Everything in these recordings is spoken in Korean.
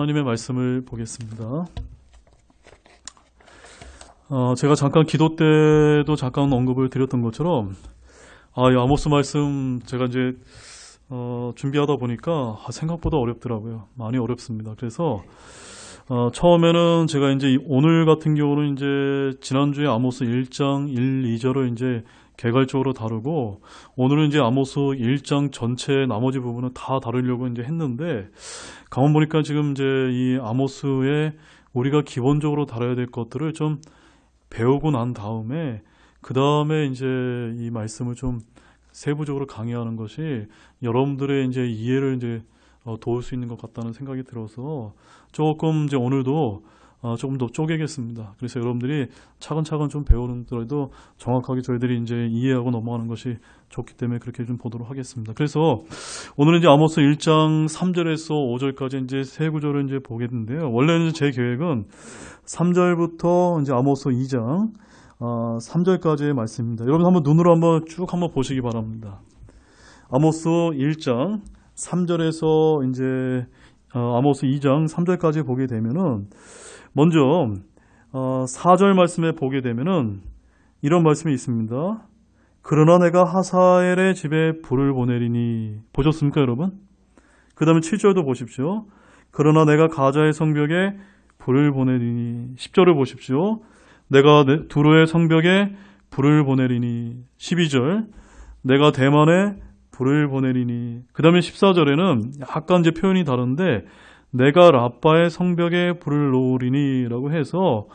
하나님의 말씀을 보겠습니다. 제가 잠깐 기도 때도 잠깐 언급을 드렸던 것처럼 이 아모스 말씀 제가 이제 준비하다 보니까 생각보다 어렵더라고요. 많이 어렵습니다. 그래서 처음에는 제가 이제 오늘 같은 경우는 이제 지난주에 아모스 1장 1, 2절을 이제 개괄적으로 다루고 오늘은 이제 아모스 1장 전체 나머지 부분은 다 다루려고 이제 했는데 가만 보니까 지금 이제 이 아모스에 우리가 기본적으로 다뤄야 될 것들을 좀 배우고 난 다음에 그 다음에 이제 이 말씀을 좀 세부적으로 강의하는 것이 여러분들의 이제 이해를 이제 도울 수 있는 것 같다는 생각이 들어서 조금 이제 오늘도 조금 더 쪼개겠습니다. 그래서 여러분들이 차근차근 좀 배우는더라도 정확하게 저희들이 이제 이해하고 넘어가는 것이 좋기 때문에 그렇게 좀 보도록 하겠습니다. 그래서 오늘은 이제 아모스 1장 3절에서 5절까지 이제 세 구절을 이제 보겠는데요. 원래는 제 계획은 3절부터 이제 아모스 2장 3절까지의 말씀입니다. 여러분 한번 눈으로 한번 쭉 한번 보시기 바랍니다. 아모스 1장 3절에서 이제 아모스 2장 3절까지 보게 되면은 먼저 4절 말씀에 보게 되면은 이런 말씀이 있습니다. 그러나 내가 하사엘의 집에 불을 보내리니. 보셨습니까 여러분? 그 다음에 7절도 보십시오. 그러나 내가 가자의 성벽에 불을 보내리니. 10절을 보십시오. 내가 두로의 성벽에 불을 보내리니. 12절 내가 대만에 불을 보내리니. 그 다음에 14절에는 약간 이제 표현이 다른데 내가 라빠의 성벽에 불을 놓으리니 라고 해서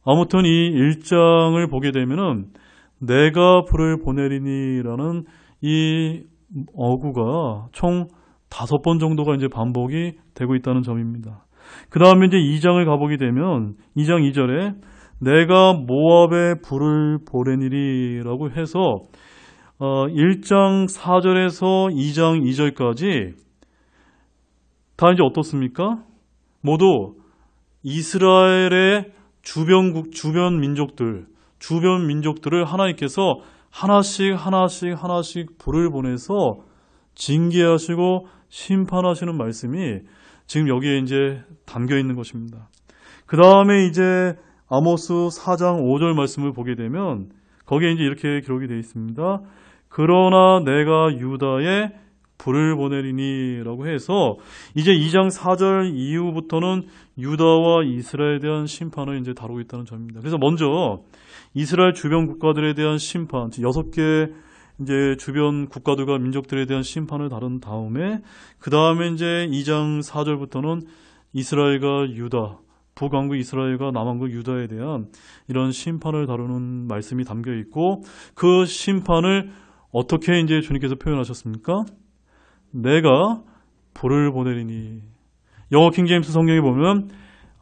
아무튼 이 1장을 보게 되면은 내가 불을 보내리니 라는 이 어구가 총 5번 정도가 이제 반복이 되고 있다는 점입니다. 그 다음에 이제 2장을 가보게 되면 2장 2절에 내가 모압에 불을 보내니리 라고 해서 1장 4절에서 2장 2절까지 다 이제 어떻습니까? 모두 이스라엘의 주변 민족들을 하나님께서 하나씩 불을 보내서 징계하시고 심판하시는 말씀이 지금 여기에 이제 담겨 있는 것입니다. 그 다음에 이제 아모스 4장 5절 말씀을 보게 되면 거기에 이제 이렇게 기록이 되어 있습니다. 그러나 내가 유다에 불을 보내리니 라고 해서 이제 2장 4절 이후부터는 유다와 이스라엘에 대한 심판을 이제 다루고 있다는 점입니다. 그래서 먼저 이스라엘 주변 국가들에 대한 심판, 6개 이제 주변 국가들과 민족들에 대한 심판을 다룬 다음에 그 다음에 이제 2장 4절부터는 이스라엘과 유다, 북왕국 이스라엘과 남왕국 유다에 대한 이런 심판을 다루는 말씀이 담겨 있고 그 심판을 어떻게 이제 주님께서 표현하셨습니까? 내가 불을 보내리니. 영어 킹제임스 성경에 보면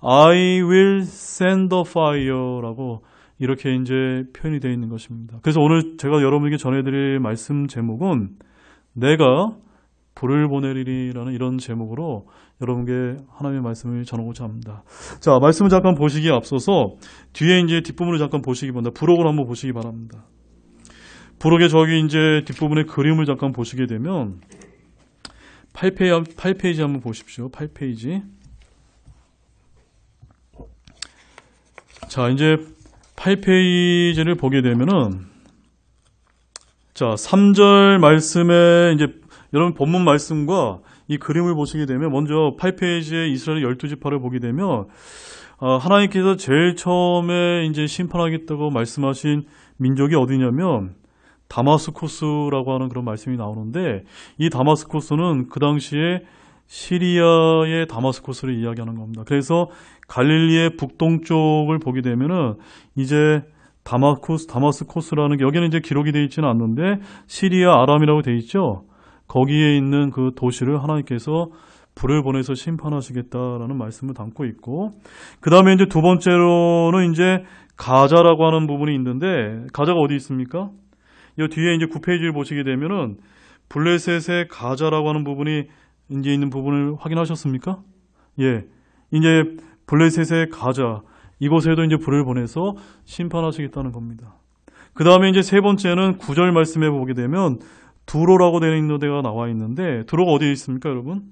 I will send the fire라고 이렇게 이제 표현이 되어 있는 것입니다. 그래서 오늘 제가 여러분에게 전해드릴 말씀 제목은 내가 불을 보내리라는 이런 제목으로 여러분께 하나님의 말씀을 전하고자 합니다. 자, 말씀을 잠깐 보시기에 앞서서 뒤에 이제 뒷부분을 잠깐 보시기 바랍니다. 부록을 한번 보시기 바랍니다. 부록의 저기 이제 뒷부분의 그림을 잠깐 보시게 되면 8페이지 한번 보십시오. 8페이지. 자, 이제 8페이지를 보게 되면은 자, 3절 말씀에 이제 여러분 본문 말씀과 이 그림을 보시게 되면 먼저 8페이지에 이스라엘 12지파를 보게 되면 하나님께서 제일 처음에 이제 심판하겠다고 말씀하신 민족이 어디냐면 다마스코스라고 하는 그런 말씀이 나오는데 이 다마스코스는 그 당시에 시리아의 다마스코스를 이야기하는 겁니다. 그래서 갈릴리의 북동쪽을 보게 되면은 이제 다마스코스라는 게 여기는 이제 기록이 되어 있지는 않는데 시리아 아람이라고 되어 있죠. 거기에 있는 그 도시를 하나님께서 불을 보내서 심판하시겠다라는 말씀을 담고 있고 그 다음에 이제 두 번째로는 이제 가자라고 하는 부분이 있는데 가자가 어디 있습니까? 이 뒤에 이제 9페이지를 보시게 되면은 블레셋의 가자라고 하는 부분이 이제 있는 부분을 확인하셨습니까? 예. 이제 블레셋의 가자 이곳에도 이제 불을 보내서 심판하시겠다는 겁니다. 그 다음에 이제 세 번째는 9절 말씀에 보게 되면 두로라고 되어 있는 데가 나와 있는데 두로가 어디에 있습니까, 여러분?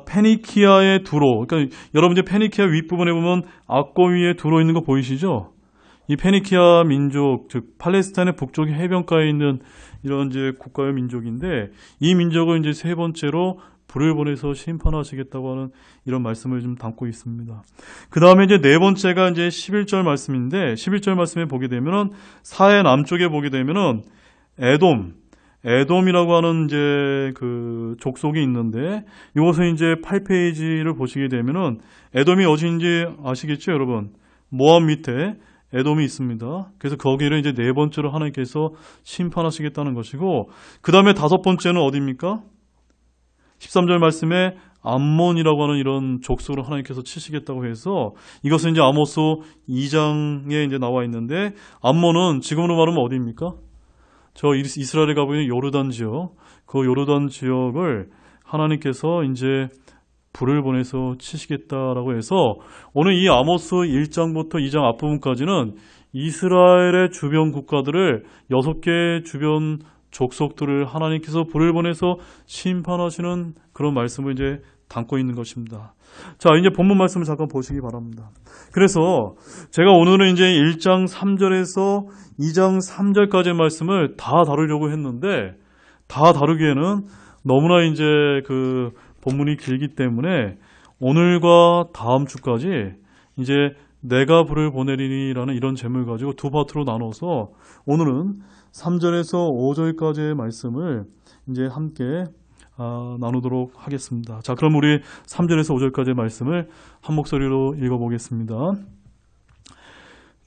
페니키아의 두로. 그러니까 여러분 이제 페니키아 윗부분에 보면 악고 위에 두로 있는 거 보이시죠? 이 페니키아 민족, 즉 팔레스타인의 북쪽 해변가에 있는 이런 이제 국가의 민족인데 이 민족을 이제 세 번째로 불을 보내서 심판하시겠다고 하는 이런 말씀을 좀 담고 있습니다. 그 다음에 이제 네 번째가 이제 11절 말씀인데 11절 말씀에 보게 되면은 사해 남쪽에 보게 되면은 에돔이라고 하는 이제 그 족속이 있는데 이것은 이제 8페이지를 보시게 되면은 에돔이 어디인지 아시겠죠, 여러분? 모압 밑에 에돔이 있습니다. 그래서 거기를 이제 네 번째로 하나님께서 심판하시겠다는 것이고 그 다음에 다섯 번째는 어디입니까? 13절 말씀에 암몬이라고 하는 이런 족속을 하나님께서 치시겠다고 해서 이것은 이제 아모스 2장에 이제 나와 있는데 암몬은 지금으로 말하면 어디입니까? 저 이스라엘에 가고 있는 요르단 지역, 그 요르단 지역을 하나님께서 이제 불을 보내서 치시겠다라고 해서 오늘 이 아모스 1장부터 2장 앞부분까지는 이스라엘의 주변 국가들을 6개 주변 족속들을 하나님께서 불을 보내서 심판하시는 그런 말씀을 이제 담고 있는 것입니다. 자, 이제 본문 말씀을 잠깐 보시기 바랍니다. 그래서 제가 오늘은 이제 1장 3절에서 2장 3절까지의 말씀을 다 다루려고 했는데 다 다루기에는 너무나 이제 그 본문이 길기 때문에 오늘과 다음 주까지 이제 내가 불을 보내리니라는 이런 제목을 가지고 두 파트로 나눠서 오늘은 3절에서 5절까지의 말씀을 이제 함께 나누도록 하겠습니다. 자, 그럼 우리 3절에서 5절까지의 말씀을 한 목소리로 읽어보겠습니다.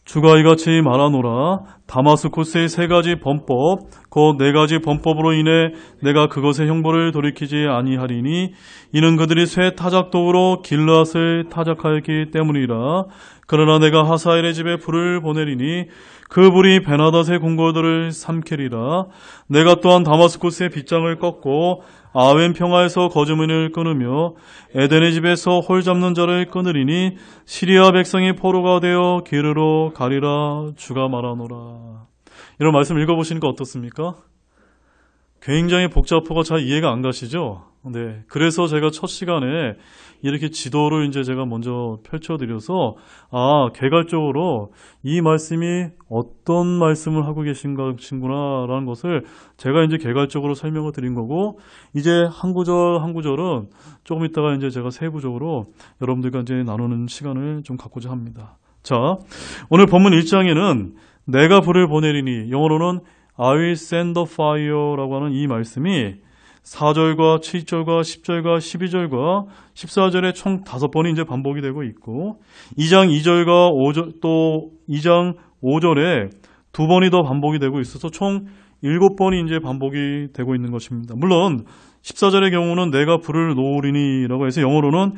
주가 이같이 말하노라. 다마스쿠스의 세 가지 범법 곧 네 가지 범법으로 인해 내가 그것의 형벌을 돌이키지 아니하리니 이는 그들이 쇠 타작독으로 길르앗을 타작하였기 때문이라. 그러나 내가 하사엘의 집에 불을 보내리니 그 불이 베나닷의 궁궐들을 삼키리라. 내가 또한 다마스쿠스의 빗장을 꺾고 아웬 평화에서 거주민을 끊으며 에덴의 집에서 홀 잡는 자를 끊으리니 시리아 백성이 포로가 되어 기르러 가리라. 주가 말하노라. 이런 말씀 읽어보시니까 어떻습니까? 굉장히 복잡하고 잘 이해가 안 가시죠? 네. 그래서 제가 첫 시간에 이렇게 지도를 이제 제가 먼저 펼쳐드려서, 개괄적으로 이 말씀이 어떤 말씀을 하고 계신 것인구나라는 것을 제가 이제 개괄적으로 설명을 드린 거고, 이제 한 구절 한 구절은 조금 있다가 이제 제가 세부적으로 여러분들과 이제 나누는 시간을 좀 갖고자 합니다. 자, 오늘 본문 1장에는 내가 불을 보내리니, 영어로는 I will send the fire라고 하는 이 말씀이 4절과 7절과 10절과 12절과 14절에 총 5번이 이제 반복이 되고 있고 2장 2절과 5절 또 2장 5절에 2번이 더 반복이 되고 있어서 총 7번이 이제 반복이 되고 있는 것입니다. 물론 14절의 경우는 내가 불을 놓으리니라고 해서 영어로는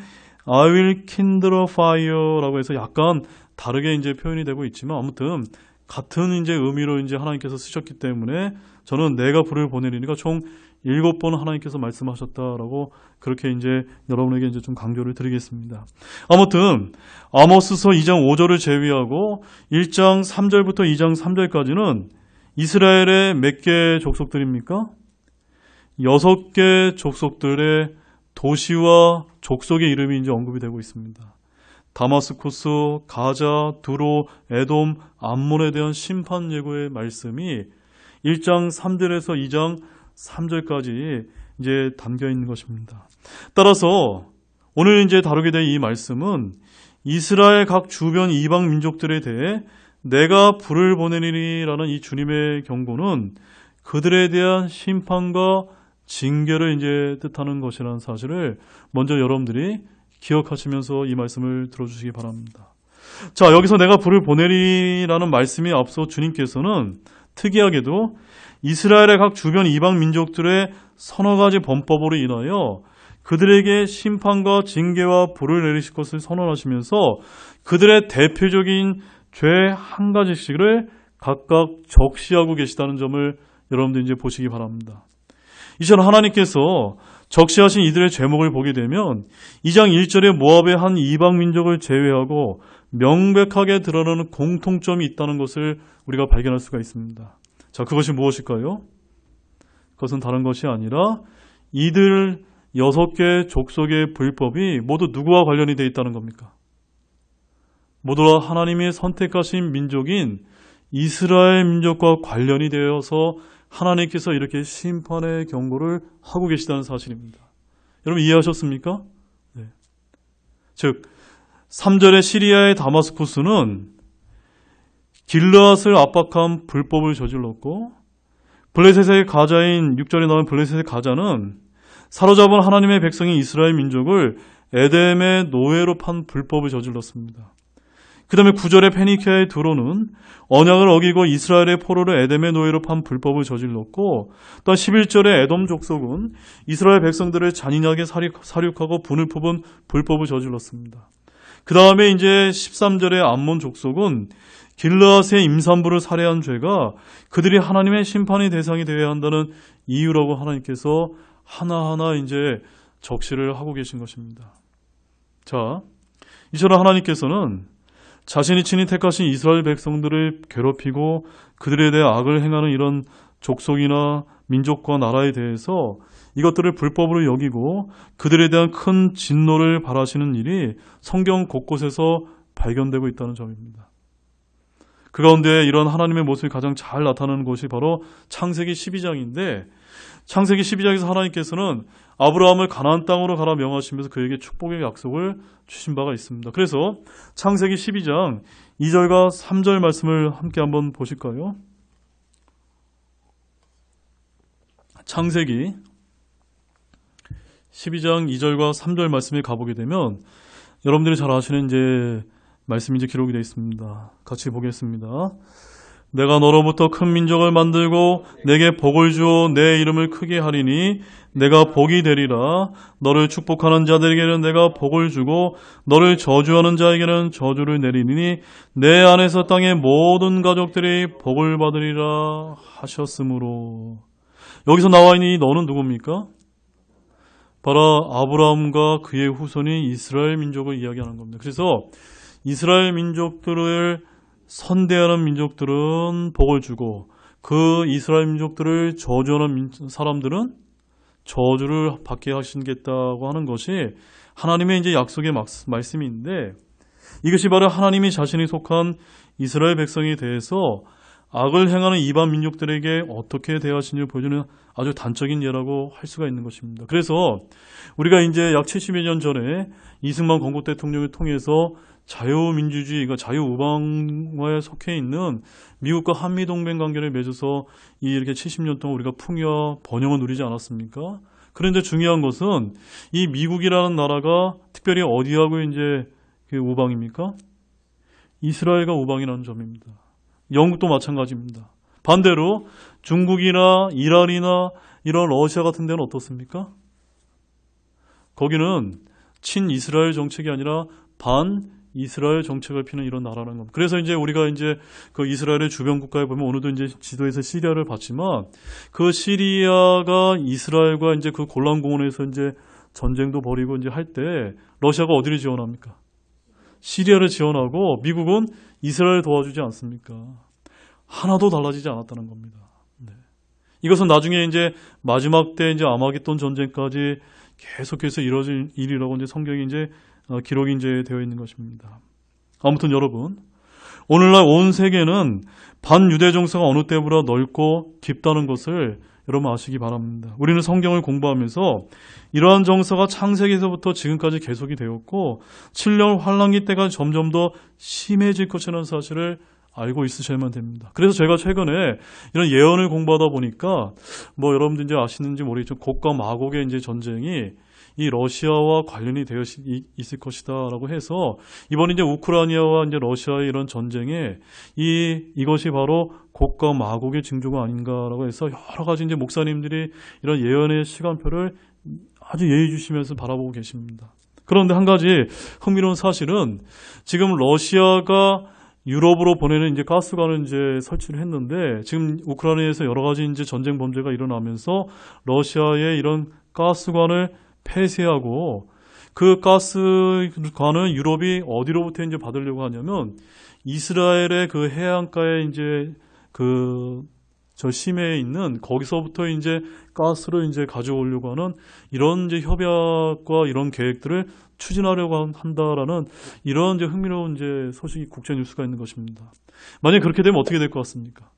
I will kindle a fire라고 해서 약간 다르게 이제 표현이 되고 있지만 아무튼 같은 이제 의미로 이제 하나님께서 쓰셨기 때문에 저는 내가 불을 보내리니까 총 7번 하나님께서 말씀하셨다라고 그렇게 이제 여러분에게 이제 좀 강조를 드리겠습니다. 아무튼 아모스서 2장 5절을 제외하고 1장 3절부터 2장 3절까지는 이스라엘의 몇 개 족속들입니까? 6개 족속들의 도시와 족속의 이름이 이제 언급이 되고 있습니다. 다마스쿠스, 가자, 두로, 에돔, 암몬에 대한 심판 예고의 말씀이 1장 3절에서 2장 3절까지 이제 담겨 있는 것입니다. 따라서 오늘 이제 다루게 될 이 말씀은 이스라엘 각 주변 이방 민족들에 대해 내가 불을 보내리라는 이 주님의 경고는 그들에 대한 심판과 징계를 이제 뜻하는 것이라는 사실을 먼저 여러분들이 기억하시면서 이 말씀을 들어주시기 바랍니다. 자, 여기서 내가 불을 보내리라는 말씀이 앞서 주님께서는 특이하게도 이스라엘의 각 주변 이방 민족들의 서너 가지 범법으로 인하여 그들에게 심판과 징계와 불을 내리실 것을 선언하시면서 그들의 대표적인 죄 한 가지씩을 각각 적시하고 계시다는 점을 여러분들 이제 보시기 바랍니다. 이처럼 하나님께서 적시하신 이들의 제목을 보게 되면 2장 1절에 모압의 한 이방 민족을 제외하고 명백하게 드러나는 공통점이 있다는 것을 우리가 발견할 수가 있습니다. 자, 그것이 무엇일까요? 그것은 다른 것이 아니라 이들 6개 족속의 불법이 모두 누구와 관련이 되어 있다는 겁니까? 모두 하나님이 선택하신 민족인 이스라엘 민족과 관련이 되어서 하나님께서 이렇게 심판의 경고를 하고 계시다는 사실입니다. 여러분 이해하셨습니까? 네. 즉 3절의 시리아의 다마스쿠스는 길르앗을 압박한 불법을 저질렀고, 블레셋의 가자인 6절에 나온 블레셋의 가자는 사로잡은 하나님의 백성인 이스라엘 민족을 에덴의 노예로 판 불법을 저질렀습니다. 그 다음에 9절의 페니키아의 두로는 언약을 어기고 이스라엘의 포로를 에덴의 노예로 판 불법을 저질렀고, 또 11절의 에돔 족속은 이스라엘 백성들을 잔인하게 살육하고 분을 뽑은 불법을 저질렀습니다. 그 다음에 이제 13절의 암몬 족속은 길르앗의 임산부를 살해한 죄가 그들이 하나님의 심판의 대상이 되어야 한다는 이유라고 하나님께서 하나하나 이제 적시를 하고 계신 것입니다. 자, 이처럼 하나님께서는 자신이 친히 택하신 이스라엘 백성들을 괴롭히고 그들에 대해 악을 행하는 이런 족속이나 민족과 나라에 대해서 이것들을 불법으로 여기고 그들에 대한 큰 진노를 바라시는 일이 성경 곳곳에서 발견되고 있다는 점입니다. 그 가운데 이런 하나님의 모습이 가장 잘 나타나는 것이 바로 창세기 12장인데, 창세기 12장에서 하나님께서는 아브라함을 가나안 땅으로 가라 명하시면서 그에게 축복의 약속을 주신 바가 있습니다. 그래서 창세기 12장 2절과 3절 말씀을 함께 한번 보실까요? 창세기 12장 2절과 3절 말씀에 가보게 되면 여러분들이 잘 아시는 이제 말씀이 이제 기록이 되어 있습니다. 같이 보겠습니다. 내가 너로부터 큰 민족을 만들고 내게 복을 주어 내 이름을 크게 하리니 내가 복이 되리라. 너를 축복하는 자들에게는 내가 복을 주고 너를 저주하는 자에게는 저주를 내리니 내 안에서 땅의 모든 가족들이 복을 받으리라 하셨으므로. 여기서 나와 있는 이 너는 누굽니까? 바로 아브라함과 그의 후손인 이스라엘 민족을 이야기하는 겁니다. 그래서 이스라엘 민족들을 선대하는 민족들은 복을 주고 그 이스라엘 민족들을 저주하는 사람들은 저주를 받게 하시겠다고 하는 것이 하나님의 이제 약속의 말씀인데, 이것이 바로 하나님이 자신이 속한 이스라엘 백성에 대해서 악을 행하는 이방 민족들에게 어떻게 대하시는지를 보여주는 아주 단적인 예라고 할 수가 있는 것입니다. 그래서 우리가 이제 약 70여 년 전에 이승만 건국 대통령을 통해서 자유민주주의가 자유우방화에 속해 있는 미국과 한미동맹 관계를 맺어서 이렇게 70년 동안 우리가 풍요와 번영을 누리지 않았습니까? 그런데 중요한 것은 이 미국이라는 나라가 특별히 어디하고 이제 우방입니까? 이스라엘과 우방이라는 점입니다. 영국도 마찬가지입니다. 반대로 중국이나 이란이나 이런 러시아 같은 데는 어떻습니까? 거기는 친이스라엘 정책이 아니라 반이스라엘 정책을 피는 이런 나라라는 겁니다. 그래서 이제 우리가 이제 그 이스라엘의 주변 국가에 보면 오늘도 이제 지도에서 시리아를 봤지만 그 시리아가 이스라엘과 이제 그 골란 공원에서 이제 전쟁도 벌이고 이제 할 때 러시아가 어디를 지원합니까? 시리아를 지원하고 미국은 이스라엘을 도와주지 않습니까? 하나도 달라지지 않았다는 겁니다. 네. 이것은 나중에 이제 마지막 때 이제 아마겟돈 전쟁까지 계속해서 이루어질 일이라고 이제 성경이 이제 기록이 이제 되어 있는 것입니다. 아무튼 여러분, 오늘날 온 세계는 반유대 정서가 어느 때보다 넓고 깊다는 것을 여러분 아시기 바랍니다. 우리는 성경을 공부하면서 이러한 정서가 창세기에서부터 지금까지 계속이 되었고 7년 환란기 때가 점점 더 심해질 것이라는 사실을 알고 있으셔야만 됩니다. 그래서 제가 최근에 이런 예언을 공부하다 보니까 뭐 여러분들 이제 아시는지 모르겠지만 곡과 마곡의 이제 전쟁이 이 러시아와 관련이 되어 있을 것이다라고 해서 이번 이제 우크라이나와 이제 러시아의 이런 전쟁에 이것이 바로 곡과 마곡의 징조가 아닌가라고 해서 여러 가지 이제 목사님들이 이런 예언의 시간표를 아주 예의주시면서 바라보고 계십니다. 그런데 한 가지 흥미로운 사실은 지금 러시아가 유럽으로 보내는 이제 가스관을 이제 설치를 했는데 지금 우크라이나에서 여러 가지 이제 전쟁 범죄가 일어나면서 러시아의 이런 가스관을 폐쇄하고 그 가스관은 유럽이 어디로부터 이제 받으려고 하냐면 이스라엘의 그 해안가에 이제 그 저 심해에 있는 거기서부터 이제 가스를 이제 가져오려고 하는 이런 이제 협약과 이런 계획들을 추진하려고 한다라는 이런 이제 흥미로운 이제 소식이 국제 뉴스가 있는 것입니다. 만약 그렇게 되면 어떻게 될 것 같습니까?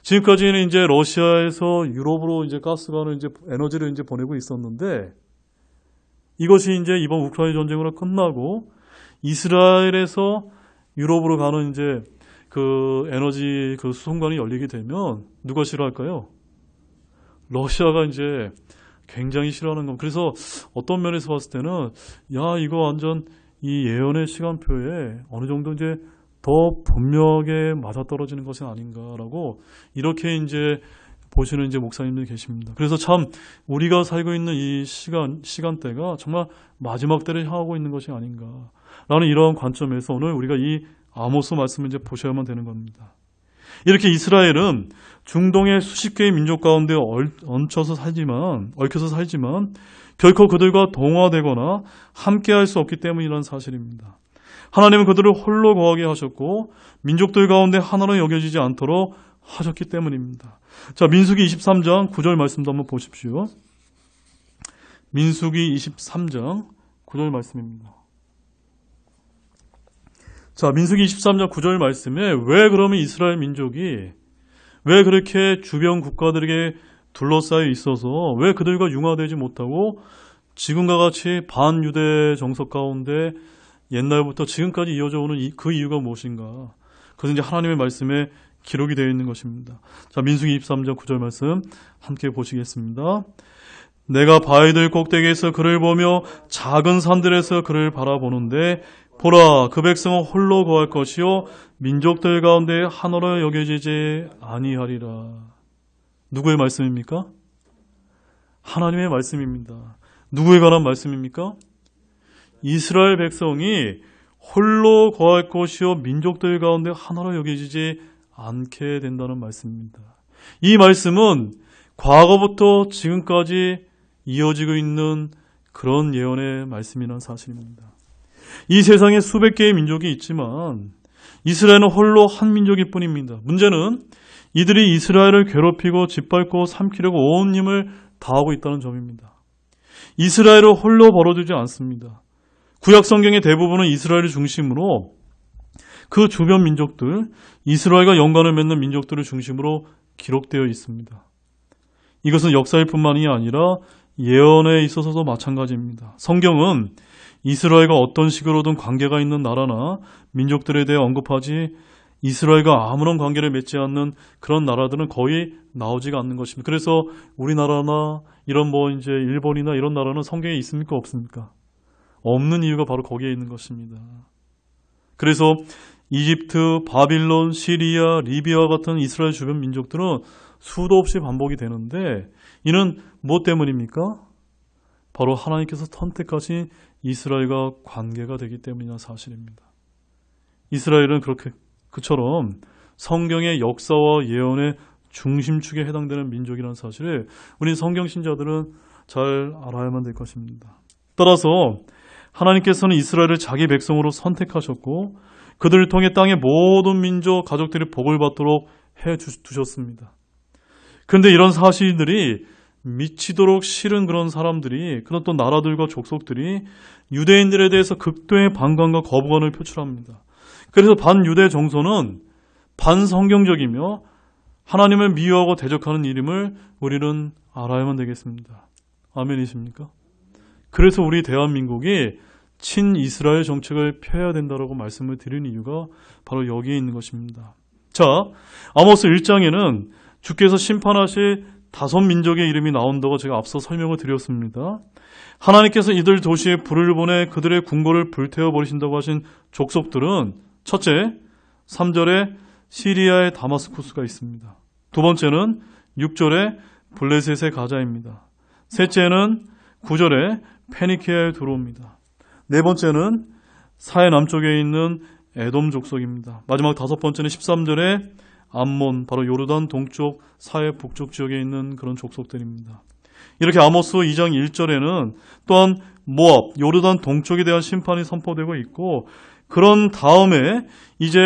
지금까지는 이제 러시아에서 유럽으로 이제 가스관을 이제 에너지를 이제 보내고 있었는데 이것이 이제 이번 우크라이나 전쟁으로 끝나고 이스라엘에서 유럽으로 가는 이제 그 에너지 그 수송관이 열리게 되면 누가 싫어할까요? 러시아가 이제 굉장히 싫어하는 겁니다. 그래서 어떤 면에서 봤을 때는 야 이거 완전 이 예언의 시간표에 어느 정도 이제 더 분명하게 맞아떨어지는 것이 아닌가라고 이렇게 이제 보시는 이제 목사님들이 계십니다. 그래서 참 우리가 살고 있는 이 시간대가 정말 마지막 때를 향하고 있는 것이 아닌가라는 이러한 관점에서 오늘 우리가 이 아모스 말씀을 이제 보셔야만 되는 겁니다. 이렇게 이스라엘은 중동의 수십 개의 민족 가운데 얹혀서 살지만 결코 그들과 동화되거나 함께할 수 없기 때문이라는 사실입니다. 하나님은 그들을 홀로 거하게 하셨고 민족들 가운데 하나로 여겨지지 않도록 하셨기 때문입니다. 자, 민수기 23장 9절 말씀도 한번 보십시오. 민수기 23장 9절 말씀입니다. 자, 민수기 23장 9절 말씀에 왜 그러면 이스라엘 민족이 왜 그렇게 주변 국가들에게 둘러싸여 있어서 왜 그들과 융화되지 못하고 지금과 같이 반유대 정석 가운데 옛날부터 지금까지 이어져 오는 그 이유가 무엇인가? 그것은 이제 하나님의 말씀에 기록이 되어 있는 것입니다. 자, 민수기 23장 9절 말씀 함께 보시겠습니다. 내가 바위들 꼭대기에서 그를 보며 작은 산들에서 그를 바라보는데 보라, 그 백성은 홀로 거할 것이요 민족들 가운데 하나로 여겨지지 아니하리라. 누구의 말씀입니까? 하나님의 말씀입니다. 누구에 관한 말씀입니까? 이스라엘 백성이 홀로 거할 것이요 민족들 가운데 하나로 여겨지지 않게 된다는 말씀입니다. 이 말씀은 과거부터 지금까지 이어지고 있는 그런 예언의 말씀이라는 사실입니다. 이 세상에 수백 개의 민족이 있지만 이스라엘은 홀로 한 민족일 뿐입니다. 문제는 이들이 이스라엘을 괴롭히고 짓밟고 삼키려고 온 힘을 다하고 있다는 점입니다. 이스라엘을 홀로 벌어두지 않습니다. 구약 성경의 대부분은 이스라엘을 중심으로 그 주변 민족들, 이스라엘과 연관을 맺는 민족들을 중심으로 기록되어 있습니다. 이것은 역사일 뿐만이 아니라 예언에 있어서도 마찬가지입니다. 성경은 이스라엘과 어떤 식으로든 관계가 있는 나라나 민족들에 대해 언급하지 이스라엘과 아무런 관계를 맺지 않는 그런 나라들은 거의 나오지가 않는 것입니다. 그래서 우리나라나 이런 이제 일본이나 이런 나라는 성경에 있습니까? 없습니까? 없는 이유가 바로 거기에 있는 것입니다. 그래서 이집트, 바빌론, 시리아, 리비아 같은 이스라엘 주변 민족들은 수도 없이 반복이 되는데 이는 무엇 때문입니까? 바로 하나님께서 선택하신 이스라엘과 관계가 되기 때문이라는 사실입니다. 이스라엘은 그처럼 성경의 역사와 예언의 중심축에 해당되는 민족이라는 사실을 우리 성경 신자들은 잘 알아야만 될 것입니다. 따라서 하나님께서는 이스라엘을 자기 백성으로 선택하셨고 그들을 통해 땅의 모든 민족, 가족들이 복을 받도록 해두셨습니다. 그런데 이런 사실들이 미치도록 싫은 그런 사람들이, 그런 또 나라들과 족속들이 유대인들에 대해서 극도의 반감과 거부감을 표출합니다. 그래서 반유대 정서는 반성경적이며 하나님을 미워하고 대적하는 일임을 우리는 알아야만 되겠습니다. 아멘이십니까? 그래서 우리 대한민국이 친이스라엘 정책을 펴야 된다고 말씀을 드린 이유가 바로 여기에 있는 것입니다. 자, 아모스 1장에는 주께서 심판하실 5민족의 이름이 나온다고 제가 앞서 설명을 드렸습니다. 하나님께서 이들 도시에 불을 보내 그들의 궁궐을 불태워 버리신다고 하신 족속들은 첫째, 3절에 시리아의 다마스쿠스가 있습니다. 두 번째는 6절에 블레셋의 가자입니다. 셋째는 9절에 페니키아에 들어옵니다. 네 번째는 사해 남쪽에 있는 에돔 족속입니다. 마지막 5번째는 13절에 암몬, 바로 요르단 동쪽 사해 북쪽 지역에 있는 그런 족속들입니다. 이렇게 아모스 2장 1절에는 또한 모압, 요르단 동쪽에 대한 심판이 선포되고 있고 그런 다음에 이제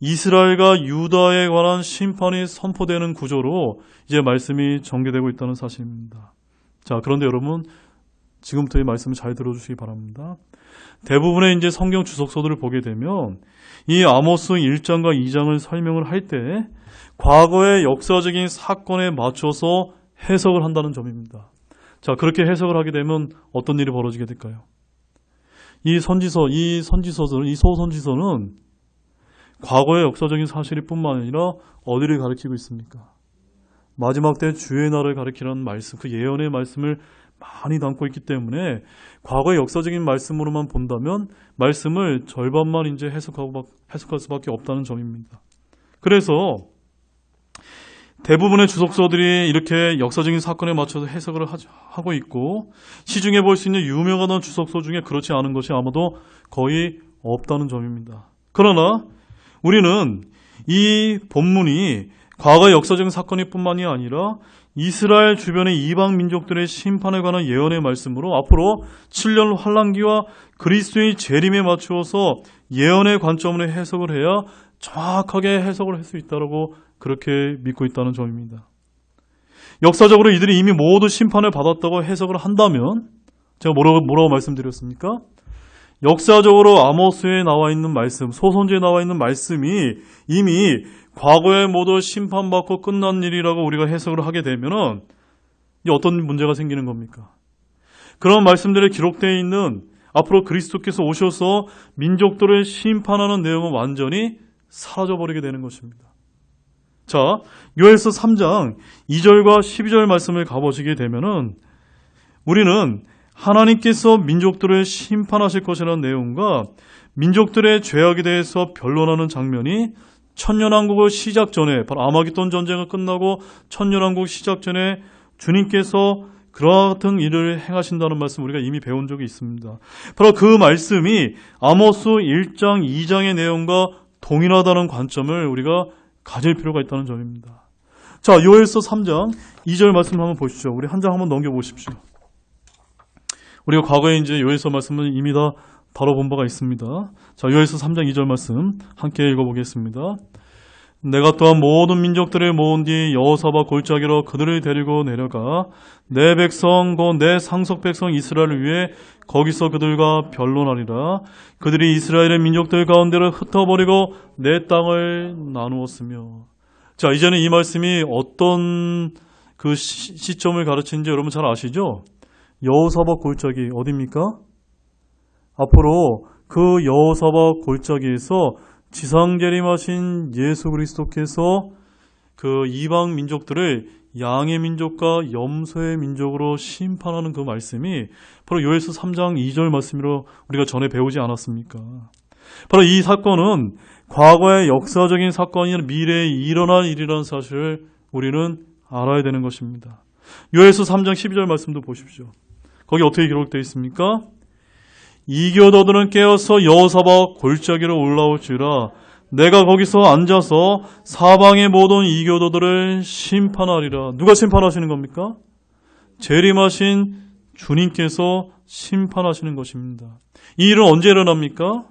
이스라엘과 유다에 관한 심판이 선포되는 구조로 이제 말씀이 전개되고 있다는 사실입니다. 자, 그런데 여러분, 지금부터 이 말씀을 잘 들어주시기 바랍니다. 대부분의 이제 성경 주석서들을 보게 되면 이 아모스 1장과 2장을 설명을 할 때 과거의 역사적인 사건에 맞춰서 해석을 한다는 점입니다. 자, 그렇게 해석을 하게 되면 어떤 일이 벌어지게 될까요? 이 소선지서는 과거의 역사적인 사실이 뿐만 아니라 어디를 가리키고 있습니까? 마지막 때 주의 날을 가리키는 말씀, 그 예언의 말씀을 많이 담고 있기 때문에 과거의 역사적인 말씀으로만 본다면 말씀을 절반만 이제 해석할 수밖에 없다는 점입니다. 그래서 대부분의 주석서들이 이렇게 역사적인 사건에 맞춰서 해석을 하고 있고 시중에 볼 수 있는 유명한 주석서 중에 그렇지 않은 것이 아마도 거의 없다는 점입니다. 그러나 우리는 이 본문이 과거의 역사적인 사건일 뿐만이 아니라 이스라엘 주변의 이방 민족들의 심판에 관한 예언의 말씀으로 앞으로 7년 환란기와 그리스도의 재림에 맞추어서 예언의 관점으로 해석을 해야 정확하게 해석을 할 수 있다고 그렇게 믿고 있다는 점입니다. 역사적으로 이들이 이미 모두 심판을 받았다고 해석을 한다면 제가 뭐라고 말씀드렸습니까? 역사적으로 아모스에 나와 있는 말씀, 소선지에 나와 있는 말씀이 이미 과거에 모두 심판받고 끝난 일이라고 우리가 해석을 하게 되면은 어떤 문제가 생기는 겁니까? 그런 말씀들에 기록되어 있는 앞으로 그리스도께서 오셔서 민족들을 심판하는 내용은 완전히 사라져버리게 되는 것입니다. 자, 요엘서 3장 2절과 12절 말씀을 가보시게 되면은 우리는 하나님께서 민족들을 심판하실 것이라는 내용과 민족들의 죄악에 대해서 변론하는 장면이 천년왕국의 시작 전에 바로 아마겟돈 전쟁을 끝나고 천년왕국 시작 전에 주님께서 그와 같은 일을 행하신다는 말씀 우리가 이미 배운 적이 있습니다. 바로 그 말씀이 아모스 1장 2장의 내용과 동일하다는 관점을 우리가 가질 필요가 있다는 점입니다. 자, 요엘서 3장 2절 말씀 한번 보시죠. 우리 한 장 한번 넘겨보십시오. 우리가 과거에 이제 요엘서 말씀을 이미 다 다뤄본 바가 있습니다. 자, 요엘서 3장 2절 말씀 함께 읽어보겠습니다. 내가 또한 모든 민족들을 모은 뒤 여호사밧 골짜기로 그들을 데리고 내려가 내 백성 곧 내 상속 백성 이스라엘을 위해 거기서 그들과 변론하리라. 그들이 이스라엘의 민족들 가운데를 흩어버리고 내 땅을 나누었으며. 자, 이제는 이 말씀이 어떤 그 시점을 가르치는지 여러분 잘 아시죠? 여호사밧 골짜기 어디입니까? 앞으로 그 여호사밧 골짜기에서 지상재림하신 예수 그리스도께서 그 이방 민족들을 양의 민족과 염소의 민족으로 심판하는 그 말씀이 바로 요엘서 3장 2절 말씀으로 우리가 전에 배우지 않았습니까? 바로 이 사건은 과거의 역사적인 사건이 아니라 미래에 일어날 일이라는 사실을 우리는 알아야 되는 것입니다. 요엘서 3장 12절 말씀도 보십시오. 거기 어떻게 기록되어 있습니까? 이교도들은 깨어서 여호사밧 골짜기로 올라올지라 내가 거기서 앉아서 사방의 모든 이교도들을 심판하리라. 누가 심판하시는 겁니까? 재림하신 주님께서 심판하시는 것입니다. 이 일은 언제 일어납니까?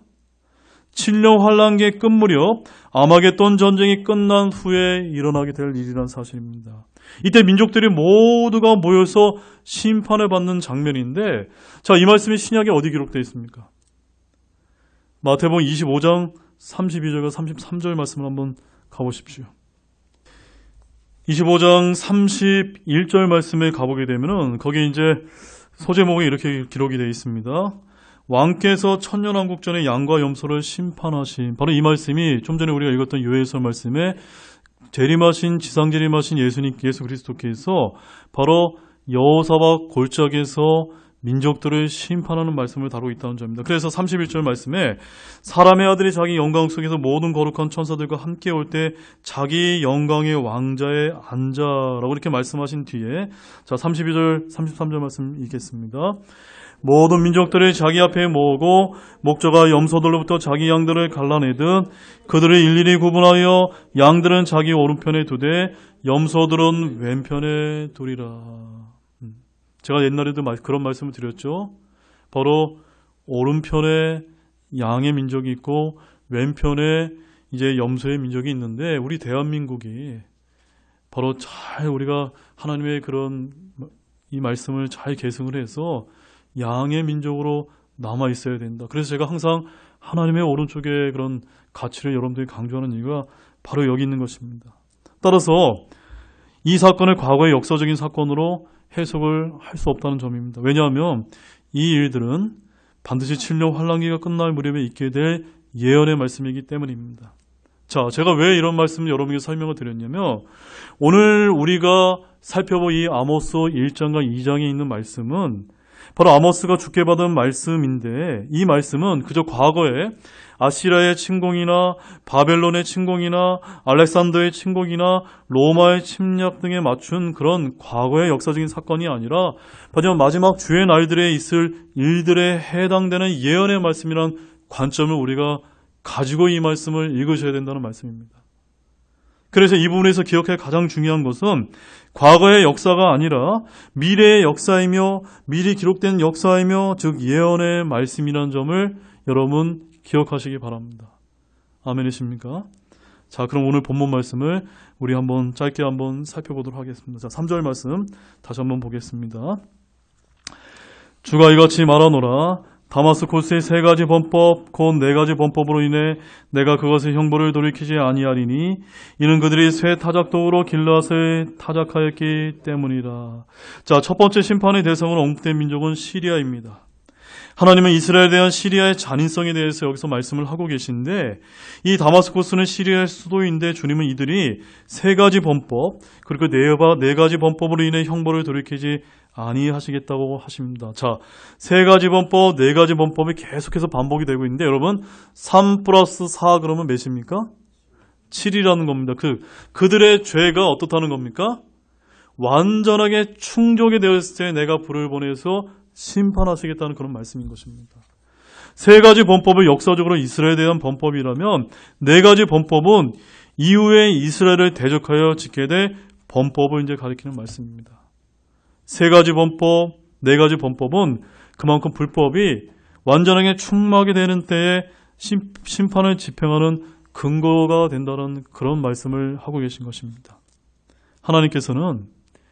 7년 환란기의 끝 무렵 아마겟돈 전쟁이 끝난 후에 일어나게 될 일이라는 사실입니다. 이때 민족들이 모두가 모여서 심판을 받는 장면인데, 자, 이 말씀이 신약에 어디 기록되어 있습니까? 마태복음 25장 32절과 33절 말씀을 한번 가보십시오. 25장 31절 말씀에 가보게 되면은 거기 이제 소제목에 이렇게 기록이 되어 있습니다. 왕께서 천년왕국 전에 양과 염소를 심판하신, 바로 이 말씀이 좀 전에 우리가 읽었던 요엘서 말씀에 재림하신 지상재림하신 예수 그리스도께서 바로 여호사밧 골짜기에서 민족들을 심판하는 말씀을 다루고 있다는 점입니다. 그래서 31절 말씀에 사람의 아들이 자기 영광 속에서 모든 거룩한 천사들과 함께 올 때 자기 영광의 왕자에 앉아라고 이렇게 말씀하신 뒤에 자 32절 33절 말씀 읽겠습니다. 모든 민족들을 자기 앞에 모으고 목자가 염소들로부터 자기 양들을 갈라내듯 그들을 일일이 구분하여 양들은 자기 오른편에 두되 염소들은 왼편에 두리라. 제가 옛날에도 그런 말씀을 드렸죠. 바로 오른편에 양의 민족이 있고 왼편에 이제 염소의 민족이 있는데 우리 대한민국이 바로 잘 우리가 하나님의 그런 이 말씀을 잘 계승을 해서 양의 민족으로 남아 있어야 된다. 그래서 제가 항상 하나님의 오른쪽에 그런 가치를 여러분들이 강조하는 이유가 바로 여기 있는 것입니다. 따라서 이 사건을 과거의 역사적인 사건으로 해석을 할 수 없다는 점입니다. 왜냐하면 이 일들은 반드시 7년 환란기가 끝날 무렵에 있게 될 예언의 말씀이기 때문입니다. 자, 제가 왜 이런 말씀을 여러분에게 설명을 드렸냐면 오늘 우리가 살펴볼 이 아모스 1장과 2장에 있는 말씀은 바로 아모스가 주께 받은 말씀인데 이 말씀은 그저 과거에 아시리아의 침공이나 바벨론의 침공이나 알렉산더의 침공이나 로마의 침략 등에 맞춘 그런 과거의 역사적인 사건이 아니라 바로 마지막 주의 날들에 있을 일들에 해당되는 예언의 말씀이란 관점을 우리가 가지고 이 말씀을 읽으셔야 된다는 말씀입니다. 그래서 이 부분에서 기억할 가장 중요한 것은 과거의 역사가 아니라 미래의 역사이며 미리 기록된 역사이며 즉 예언의 말씀이라는 점을 여러분 기억하시기 바랍니다. 아멘이십니까? 자, 그럼 오늘 본문 말씀을 우리 한번 짧게 한번 살펴보도록 하겠습니다. 자, 3절 말씀 다시 한번 보겠습니다. 주가 이같이 말하노라. 다마스코스의 3가지 범법 곧 4가지 범법으로 인해 내가 그것의 형벌을 돌이키지 아니하리니 이는 그들이 쇠 타작도구로 길앗을 타작하였기 때문이라. 자, 첫 번째 심판의 대상으로 언급된 민족은 시리아입니다. 하나님은 이스라엘에 대한 시리아의 잔인성에 대해서 여기서 말씀을 하고 계신데 이 다마스코스는 시리아의 수도인데 주님은 이들이 3가지 범법 그리고 4가지 범법으로 인해 형벌을 돌이키지 아니하시겠다고 하십니다. 자, 3가지 범법, 4가지 범법이 계속해서 반복이 되고 있는데 여러분 3 플러스 4 그러면 몇입니까? 7이라는 겁니다. 그들의 죄가 어떻다는 겁니까? 완전하게 충족이 되었을 때 내가 불을 보내서 심판하시겠다는 그런 말씀인 것입니다. 3가지 범법은 역사적으로 이스라엘에 대한 범법이라면 4가지 범법은 이후에 이스라엘을 대적하여 지켜야 될 범법을 이제 가리키는 말씀입니다. 3가지 범법, 4가지 범법은 그만큼 불법이 완전하게 충만하게 되는 때에 심판을 집행하는 근거가 된다는 그런 말씀을 하고 계신 것입니다. 하나님께서는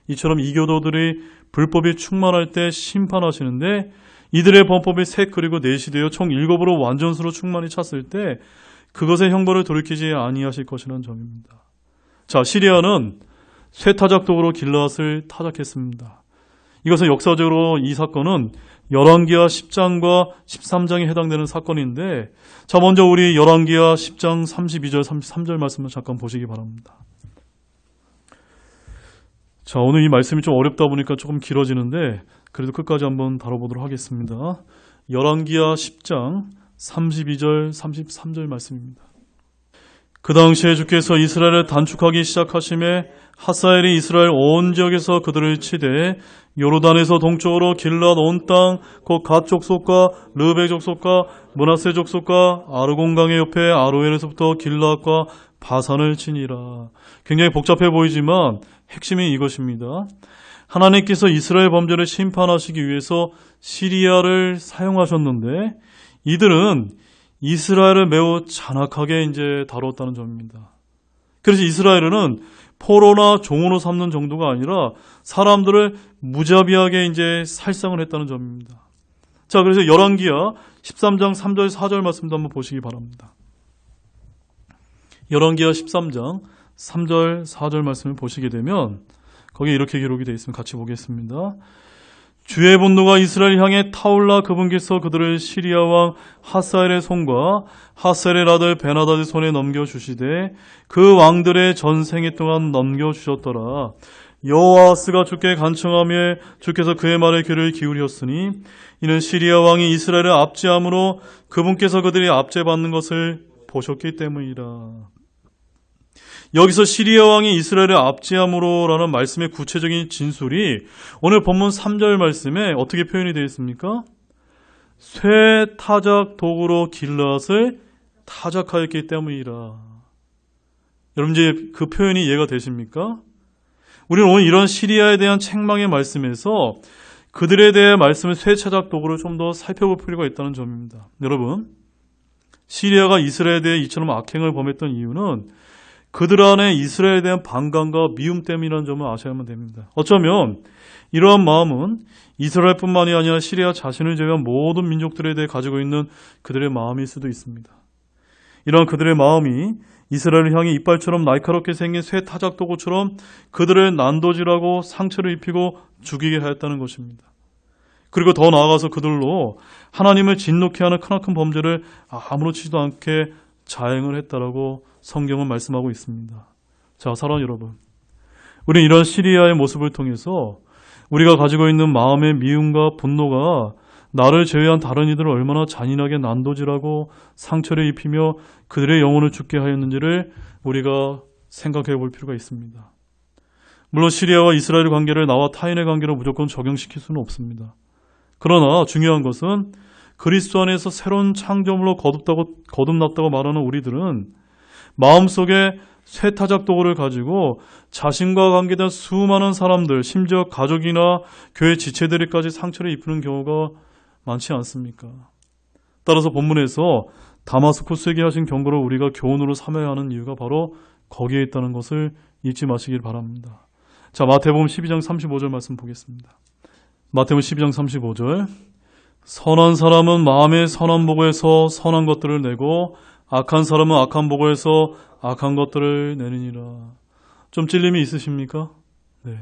이처럼 이교도들이 불법이 충만할 때 심판하시는데 이들의 범법이 3 그리고 4이 되어 총 7으로 완전수로 충만히 찼을 때 그것의 형벌을 돌이키지 아니하실 것이라는 점입니다. 자, 시리아는 쇠타작도구로 길앗을 타작했습니다. 이것은 역사적으로 이 사건은 열왕기하 10장과 13장에 해당되는 사건인데 자, 먼저 우리 열왕기하 10장 32절 33절 말씀을 잠깐 보시기 바랍니다. 자, 오늘 이 말씀이 좀 어렵다 보니까 조금 길어지는데 그래도 끝까지 한번 다뤄보도록 하겠습니다. 열왕기하 10장 32절 33절 말씀입니다. 그 당시에 주께서 이스라엘을 단축하기 시작하심에 하사엘이 이스라엘 온 지역에서 그들을 치되 요르단에서 동쪽으로 길앗 온 땅 곧 갓 족속과 르벡 족속과 므낫세 족속과 아르곤강의 옆에 아로엘에서부터 길앗과 바산을 치니라. 굉장히 복잡해 보이지만 핵심이 이것입니다. 하나님께서 이스라엘 범죄를 심판하시기 위해서 시리아를 사용하셨는데 이들은 이스라엘을 매우 잔악하게 이제 다루었다는 점입니다. 그래서 이스라엘은 포로나 종으로 삼는 정도가 아니라 사람들을 무자비하게 이제 살상을 했다는 점입니다. 자, 그래서 열왕기하 13장 3절 4절 말씀도 한번 보시기 바랍니다. 열왕기하 13장 3절 4절 말씀을 보시게 되면 거기에 이렇게 기록이 되어 있으면 같이 보겠습니다. 주의 분노가 이스라엘 향해 타올라 그분께서 그들을 시리아 왕 하사엘의 손과 하사엘의 아들 베나다의 손에 넘겨주시되 그 왕들의 전생애 동안 넘겨주셨더라. 여호와스가 주께 간청하며 주께서 그의 말에 귀를 기울였으니 이는 시리아 왕이 이스라엘을 압제함으로 그분께서 그들이 압제받는 것을 보셨기 때문이라. 여기서 시리아 왕이 이스라엘을 압제함으로라는 말씀의 구체적인 진술이 오늘 본문 3절 말씀에 어떻게 표현이 되어 있습니까? 쇠 타작 도구로 길앗을 타작하였기 때문이라. 여러분 이제 그 표현이 이해가 되십니까? 우리는 오늘 이런 시리아에 대한 책망의 말씀에서 그들에 대해 말씀을 쇠 타작 도구를 좀 더 살펴볼 필요가 있다는 점입니다. 여러분, 시리아가 이스라엘에 대해 이처럼 악행을 범했던 이유는 그들 안에 이스라엘에 대한 반감과 미움 때문이라는 점을 아셔야만 됩니다. 어쩌면 이러한 마음은 이스라엘뿐만이 아니라 시리아 자신을 제외한 모든 민족들에 대해 가지고 있는 그들의 마음일 수도 있습니다. 이러한 그들의 마음이 이스라엘을 향해 이빨처럼 날카롭게 생긴 쇠 타작도구처럼 그들을 난도질하고 상처를 입히고 죽이게 하였다는 것입니다. 그리고 더 나아가서 그들로 하나님을 진노케 하는 크나큰 범죄를 아무렇지도 않게 자행을 했다라고 성경은 말씀하고 있습니다. 자, 사랑하는 여러분, 우리는 이런 시리아의 모습을 통해서 우리가 가지고 있는 마음의 미움과 분노가 나를 제외한 다른 이들을 얼마나 잔인하게 난도질하고 상처를 입히며 그들의 영혼을 죽게 하였는지를 우리가 생각해 볼 필요가 있습니다. 물론 시리아와 이스라엘의 관계를 나와 타인의 관계로 무조건 적용시킬 수는 없습니다. 그러나 중요한 것은 그리스도 안에서 새로운 창조물로 거듭났다고 말하는 우리들은 마음속에 쇠타작도구를 가지고 자신과 관계된 수많은 사람들, 심지어 가족이나 교회 지체들에까지 상처를 입히는 경우가 많지 않습니까? 따라서 본문에서 다마스쿠스에게 하신 경고를 우리가 교훈으로 삼아야 하는 이유가 바로 거기에 있다는 것을 잊지 마시길 바랍니다. 자, 마태복음 12장 35절 말씀 보겠습니다. 마태복음 12장 35절. 선한 사람은 마음의 선한 보고에서 선한 것들을 내고 악한 사람은 악한 보고에서 악한 것들을 내느니라. 좀 찔림이 있으십니까? 네.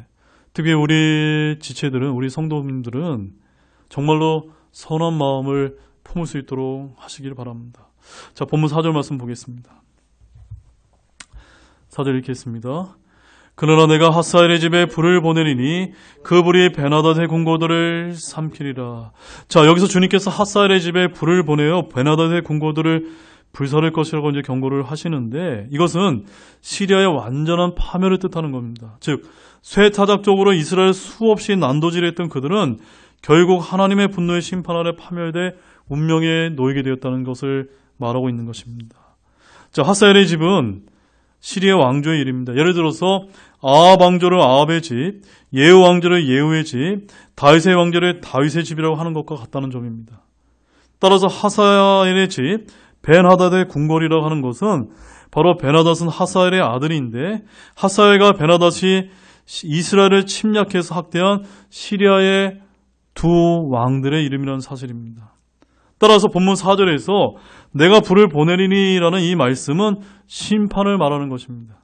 특히 우리 지체들은, 우리 성도님들은 정말로 선한 마음을 품을 수 있도록 하시길 바랍니다. 자, 본문 4절 말씀 보겠습니다. 4절 읽겠습니다. 그러나 내가 핫사엘의 집에 불을 보내리니 그 불이 베나닷의 궁고들을 삼키리라. 자, 여기서 주님께서 핫사엘의 집에 불을 보내어 베나닷의 궁고들을 불사를 것이라고 이제 경고를 하시는데, 이것은 시리아의 완전한 파멸을 뜻하는 겁니다. 즉, 쇠타작적으로 이스라엘 수없이 난도질했던 그들은 결국 하나님의 분노의 심판 아래 파멸돼 운명에 놓이게 되었다는 것을 말하고 있는 것입니다. 자, 핫사엘의 집은 시리아 왕조의 일입니다. 예를 들어서 아합 왕조를 아합의 집, 예후 왕조를 예후의 집, 다윗의 왕조를 다윗의 집이라고 하는 것과 같다는 점입니다. 따라서 하사엘의 집, 벤하닷의 궁궐이라고 하는 것은 바로 벤하닷은 하사엘의 아들인데, 하사엘과 벤하닷이 이스라엘을 침략해서 학대한 시리아의 두 왕들의 이름이라는 사실입니다. 따라서 본문 4절에서 내가 불을 보내리니라는 이 말씀은 심판을 말하는 것입니다.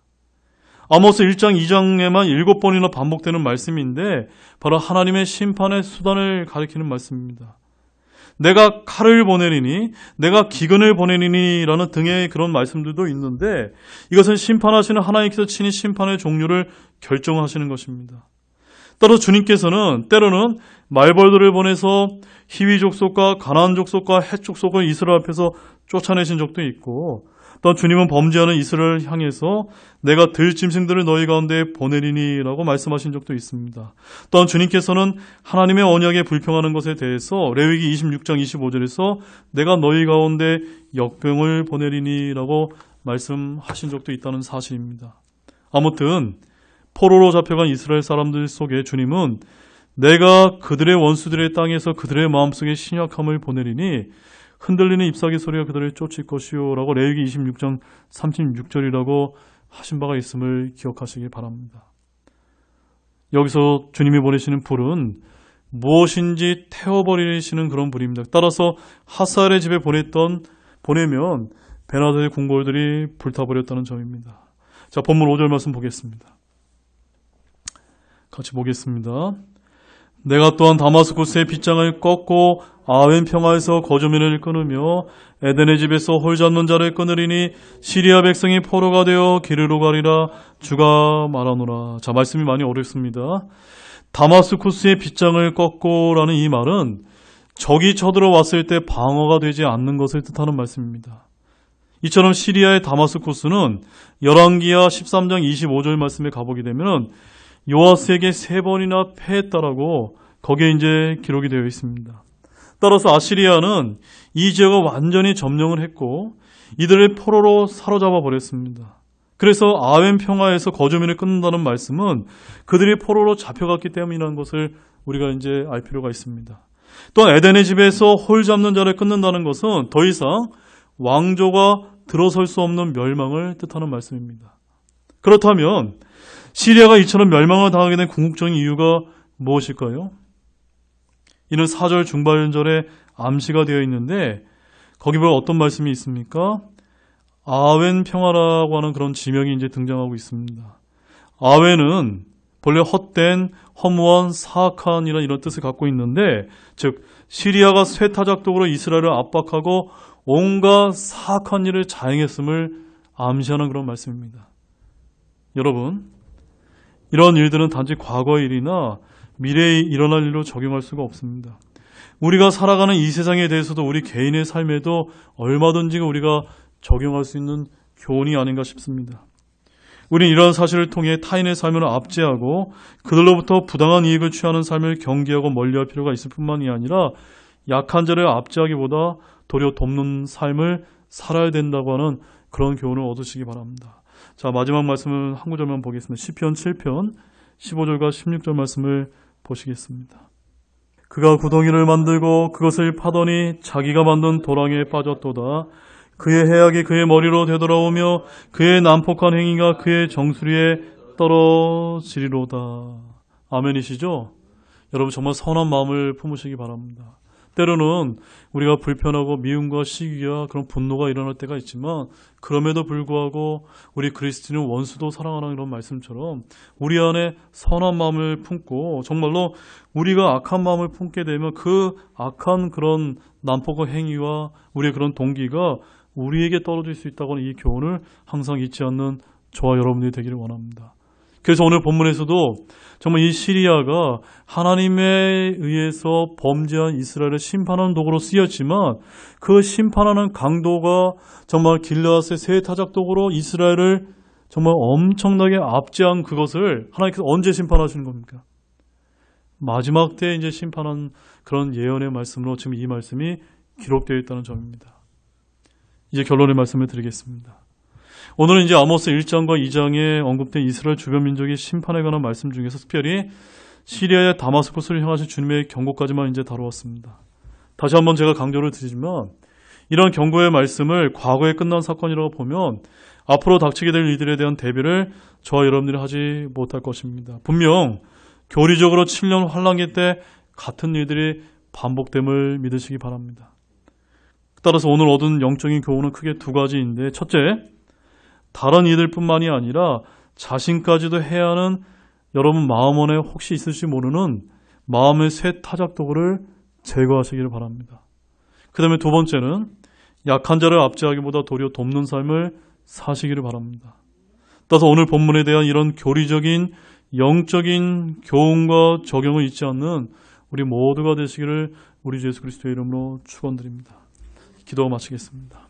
아모스 1장 2장에만 7번이나 반복되는 말씀인데 바로 하나님의 심판의 수단을 가리키는 말씀입니다. 내가 칼을 보내리니, 내가 기근을 보내리니 라는 등의 그런 말씀들도 있는데, 이것은 심판하시는 하나님께서 친히 심판의 종류를 결정하시는 것입니다. 따라서 주님께서는 때로는 말벌들을 보내서 히위 족속과 가나안 족속과 헷 족속을 이스라엘 앞에서 쫓아내신 적도 있고, 또 주님은 범죄하는 이스라엘을 향해서 내가 들짐승들을 너희 가운데 보내리니라고 말씀하신 적도 있습니다. 또한 주님께서는 하나님의 언약에 불평하는 것에 대해서 레위기 26장 25절에서 내가 너희 가운데 역병을 보내리니라고 말씀하신 적도 있다는 사실입니다. 아무튼 포로로 잡혀간 이스라엘 사람들 속에 주님은 내가 그들의 원수들의 땅에서 그들의 마음속에 신약함을 보내리니 흔들리는 잎사귀 소리가 그들을 쫓을 것이요 라고 레위기 26장 36절이라고 하신 바가 있음을 기억하시기 바랍니다. 여기서 주님이 보내시는 불은 무엇인지 태워버리시는 그런 불입니다. 따라서 하사엘의 집에 보내면 베나닷의 궁궐들이 불타버렸다는 점입니다. 자, 본문 5절 말씀 보겠습니다. 같이 보겠습니다. 내가 또한 다마스쿠스의 빗장을 꺾고 아웬 평화에서 거주민을 끊으며 에덴의 집에서 홀 잡는 자를 끊으리니 시리아 백성이 포로가 되어 기르러 가리라 주가 말하노라. 자, 말씀이 많이 어렵습니다. 다마스쿠스의 빗장을 꺾고라는 이 말은 적이 쳐들어왔을 때 방어가 되지 않는 것을 뜻하는 말씀입니다. 이처럼 시리아의 다마스쿠스는 열왕기하 13장 25절 말씀에 가보게 되면 요아스에게 3번이나 패했다라고 거기에 이제 기록이 되어 있습니다. 따라서 아시리아는 이 지역을 완전히 점령을 했고 이들을 포로로 사로잡아 버렸습니다. 그래서 아웬 평화에서 거주민을 끊는다는 말씀은 그들이 포로로 잡혀갔기 때문이라는 것을 우리가 이제 알 필요가 있습니다. 또한 에덴의 집에서 홀 잡는 자를 끊는다는 것은 더 이상 왕조가 들어설 수 없는 멸망을 뜻하는 말씀입니다. 그렇다면 시리아가 이처럼 멸망을 당하게 된 궁극적인 이유가 무엇일까요? 이는 4절 중반절에 암시가 되어 있는데 거기 보면 어떤 말씀이 있습니까? 아웬 평화라고 하는 그런 지명이 이제 등장하고 있습니다. 아웬은 본래 헛된, 허무한, 사악한 이런 뜻을 갖고 있는데, 즉 시리아가 쇠타작독으로 이스라엘을 압박하고 온갖 사악한 일을 자행했음을 암시하는 그런 말씀입니다. 여러분, 이런 일들은 단지 과거의 일이나 미래에 일어날 일로 적용할 수가 없습니다. 우리가 살아가는 이 세상에 대해서도 우리 개인의 삶에도 얼마든지 우리가 적용할 수 있는 교훈이 아닌가 싶습니다. 우리는 이러한 사실을 통해 타인의 삶을 압제하고 그들로부터 부당한 이익을 취하는 삶을 경계하고 멀리할 필요가 있을 뿐만이 아니라 약한 자를 압제하기보다 도리어 돕는 삶을 살아야 된다고 하는 그런 교훈을 얻으시기 바랍니다. 자, 마지막 말씀은 한 구절만 보겠습니다. 시편 7편 15절과 16절 말씀을 보시겠습니다. 그가 구덩이를 만들고 그것을 파더니 자기가 만든 도랑에 빠졌도다. 그의 해악이 그의 머리로 되돌아오며 그의 난폭한 행위가 그의 정수리에 떨어지리로다. 아멘이시죠? 여러분 정말 선한 마음을 품으시기 바랍니다. 때로는 우리가 불편하고 미움과 시기와 그런 분노가 일어날 때가 있지만 그럼에도 불구하고 우리 그리스도인은 원수도 사랑하는 이런 말씀처럼 우리 안에 선한 마음을 품고 정말로 우리가 악한 마음을 품게 되면 그 악한 그런 난폭한 행위와 우리의 그런 동기가 우리에게 떨어질 수 있다고 하는 이 교훈을 항상 잊지 않는 저와 여러분들이 되기를 원합니다. 그래서 오늘 본문에서도 정말 이 시리아가 하나님에 의해서 범죄한 이스라엘을 심판하는 도구로 쓰였지만 그 심판하는 강도가 정말 길르앗의 새 타작독으로 이스라엘을 정말 엄청나게 압제한 그것을 하나님께서 언제 심판하시는 겁니까? 마지막 때에 이제 심판한 그런 예언의 말씀으로 지금 이 말씀이 기록되어 있다는 점입니다. 이제 결론의 말씀을 드리겠습니다. 오늘은 이제 아모스 1장과 2장에 언급된 이스라엘 주변 민족의 심판에 관한 말씀 중에서 특별히 시리아의 다마스쿠스를 향하신 주님의 경고까지만 이제 다루었습니다. 다시 한번 제가 강조를 드리지만 이런 경고의 말씀을 과거에 끝난 사건이라고 보면 앞으로 닥치게 될 일들에 대한 대비를 저와 여러분들이 하지 못할 것입니다. 분명 교리적으로 7년 환란기 때 같은 일들이 반복됨을 믿으시기 바랍니다. 따라서 오늘 얻은 영적인 교훈은 크게 두 가지인데 첫째, 다른 이들뿐만이 아니라 자신까지도 해야 하는 여러분 마음 안에 혹시 있을지 모르는 마음의 새 타작도구를 제거하시기를 바랍니다. 그 다음에 두 번째는 약한 자를 압제하기보다 도리어 돕는 삶을 사시기를 바랍니다. 따라서 오늘 본문에 대한 이런 교리적인 영적인 교훈과 적용을 잊지 않는 우리 모두가 되시기를 우리 주 예수 그리스도의 이름으로 축원드립니다. 기도 마치겠습니다.